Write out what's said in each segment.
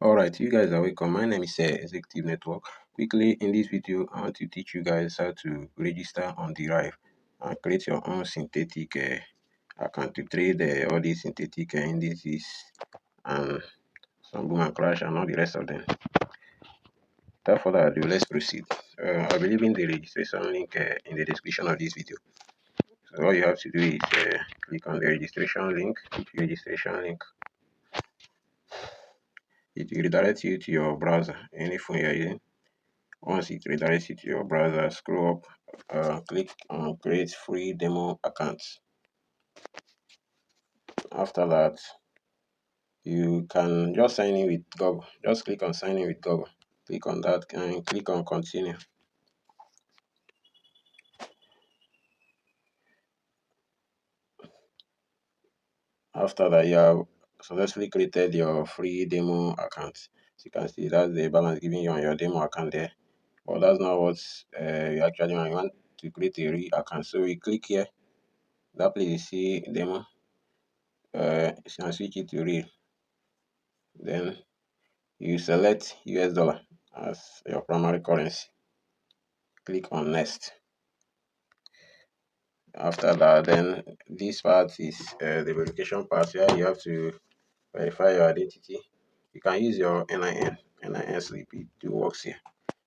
Alright, you guys are welcome. My name is Executive Network. Quickly, in this video, I want to teach you guys how to register on Derive and create your own synthetic account to trade all these synthetic indices and some boom and crash and all the rest of them. Without further ado, let's proceed. I'll be leaving the registration link in the description of this video. So all you have to do is click on the registration link. Registration link. It will redirect you to your browser, any phone you're using. Once it redirects you to your browser, scroll up, click on create free demo accounts. After that, you can just sign in with Google. Just click on sign in with Google. Click on that and click on continue. After that, you have successfully created your free demo account. As you can see, that's the balance given you on your demo account there. But that's not what you actually want. You want to create a real account. So we click here. That place you see demo. You can switch it to real. Then you select US dollar as your primary currency. Click on next. After that, then this part is the verification part where you have to verify your identity. You can use your NIN slip. It do works here.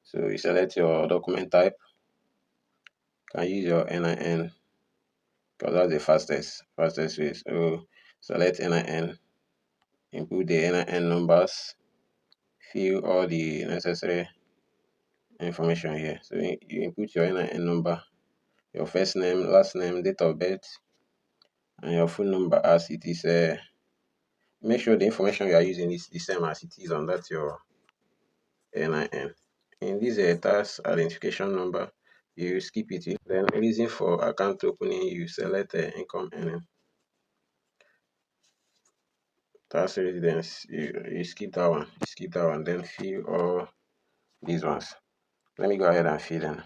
So you select your document type. You can use your NIN because that's the fastest way. So select NIN, input the NIN numbers, fill all the necessary information here. So you input your NIN number, your first name, last name, date of birth, and your phone number as it is. Make sure the information you are using is the same as it is on that your NIN. In this tax identification number, you skip it. Then reason for account opening, you select income earning. Tax residence, you skip that one. Skip that one. Then fill all these ones. Let me go ahead and fill in.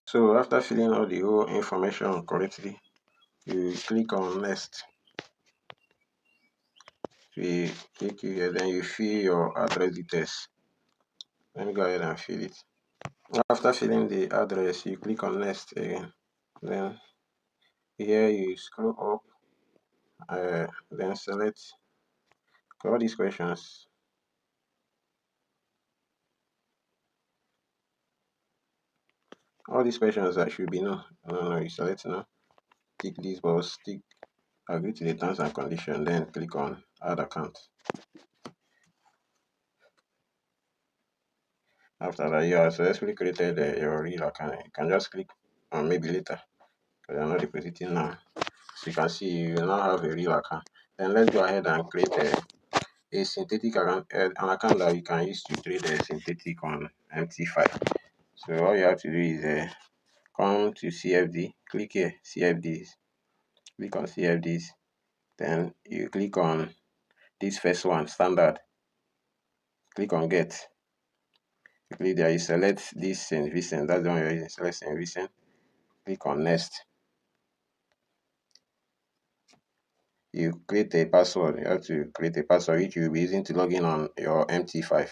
So after filling all the whole information correctly, you click on next. We click here, then you fill your address details. Let me go ahead and fill it. After filling the address, you click on next again. Then here you scroll up, then select all these questions. All these questions that should be no. No, you select no. Tick this box, tick agree to the terms and conditions, then click on add account. After that, you have successfully created your real account. You can just click on maybe later because you're not depositing now. So you can see you now have a real account. Then let's go ahead and create a synthetic account, an account that you can use to trade a synthetic on MT5. So all you have to do is come to CFD, click here, CFDs, click on CFDs, then you click on this first one, standard, click on get. You click there, you select this St. Vincent, that's the one you're using, select St. Vincent, click on next. You create a password, you have to create a password which you'll be using to log in on your MT5.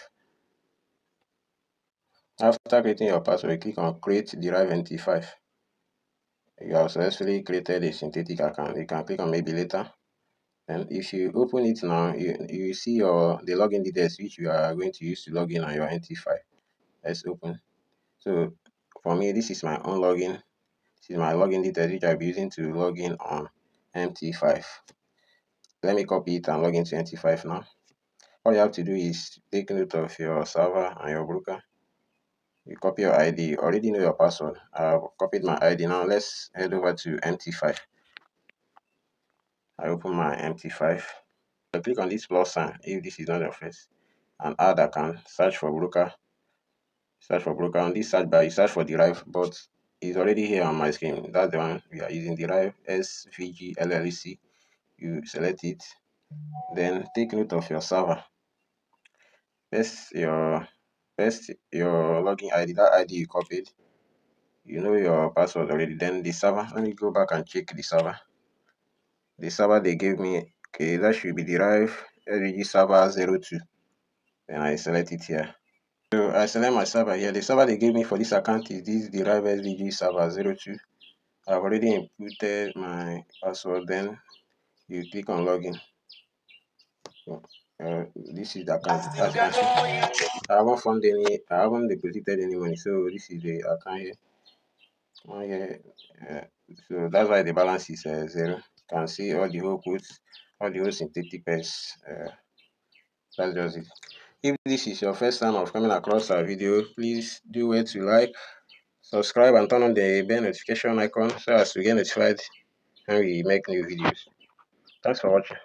After creating your password, you click on create Derive MT5. You have successfully created a synthetic account. You can click on maybe later. And if you open it now, you see the login details which you are going to use to log in on your MT5. Let's open. So for me, this is my own login. This is my login details which I'll be using to log in on MT5. Let me copy it and log into MT5 now. All you have to do is take note of your server and your broker. You copy your ID. You already know your password. I've copied my ID. Now let's head over to MT5. I open my MT5. I click on this plus sign if this is not your first, and add account. Search for broker. Search for broker. On this search bar, you search for Derive, but it's already here on my screen. That's the one we are using, Derive SVG LLC. You select it. Then take note of your server. Paste your login ID. That ID you copied. You know your password already. Then the server. Let me go back and check the server. The server they gave me, okay, that should be Derive SVG server 02. Then I select it here. So I select my server here. The server they gave me for this account is this Derive SVG server 02. I've already inputted my password. Then you click on login. So, this is the account. As you can see, I haven't deposited any money. So this is the account here. Oh yeah, so that's why the balance is 0. You can see all the whole quotes, all the whole synthetic pairs. That's just it. If this is your first time of coming across our video, please do wait to like, subscribe, and turn on the bell notification icon so as to get notified when we make new videos. Thanks for watching.